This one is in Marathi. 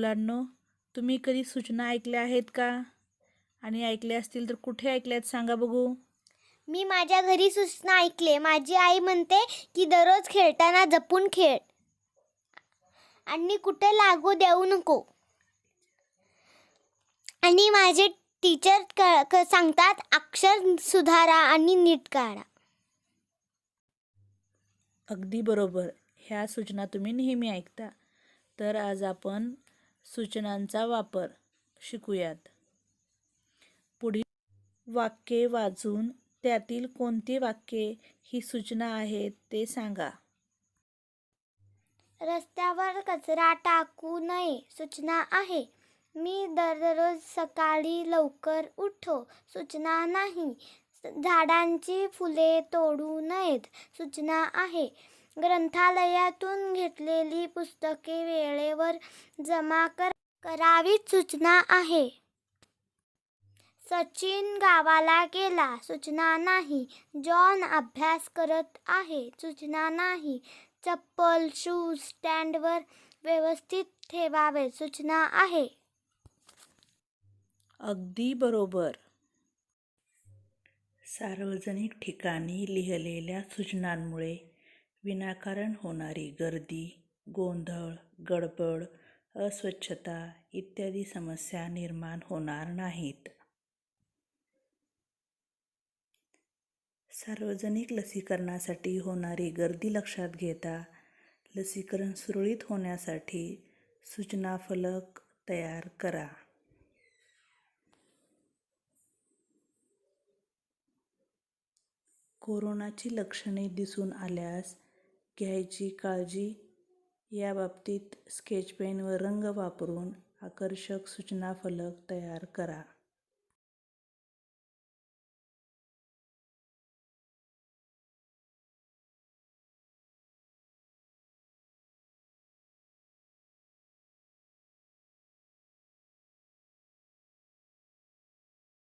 मुलांनो, तुम्ही कधी सूचना ऐकल्या आहेत का? आणि ऐकल्या असतील तर कुठे ऐकल्यात सांगा बघू? मी माझ्या घरी सूचना ऐकले. माझी आई म्हणते की दररोज खेळताना जपून खेळ आणि कुठे लागू देऊ नको. आणि माझे टीचर सांगतात अक्षर सुधारा आणि नीट काढा. अगदी बरोबर. ह्या सूचना तुम्ही नेहमी ऐकता. तर आज आपण सूचनांचा वापर शिकूयात. पुढील वाक्ये वाचून त्यातील कोणती वाक्ये ही सूचना आहेत ते सांगा. रस्त्यावर कचरा टाकू नये सूचना आहे. मी दररोज सकाळी लवकर उठो सूचना नाही. झाडांची फुले तोडू नयेत सूचना आहे. ग्रंथालयातून घेतलेली पुस्तके वेळेवर जमा करावीत सूचना आहे. सचिन गावाला गेला सूचना नाही. जॉन अभ्यास करत आहे सूचना नाही. चप्पल शूज स्टँडवर व्यवस्थित ठेवावे सूचना आहे. अगदी बरोबर. सार्वजनिक ठिकाणी लिहिलेल्या सूचनांमुळे विनाकारण होणारी गर्दी, गोंधळ, गडबड, अस्वच्छता इत्यादी समस्या निर्माण होणार नाहीत. सार्वजनिक लसीकरणासाठी होणारी गर्दी लक्षात घेता लसीकरण सुरळीत होण्यासाठी सूचना फलक तयार करा. कोरोनाची लक्षणे दिसून आल्यास घ्यायची काळजी याबाबतीत स्केच पेन व रंग वापरून आकर्षक सूचना फलक तयार करा.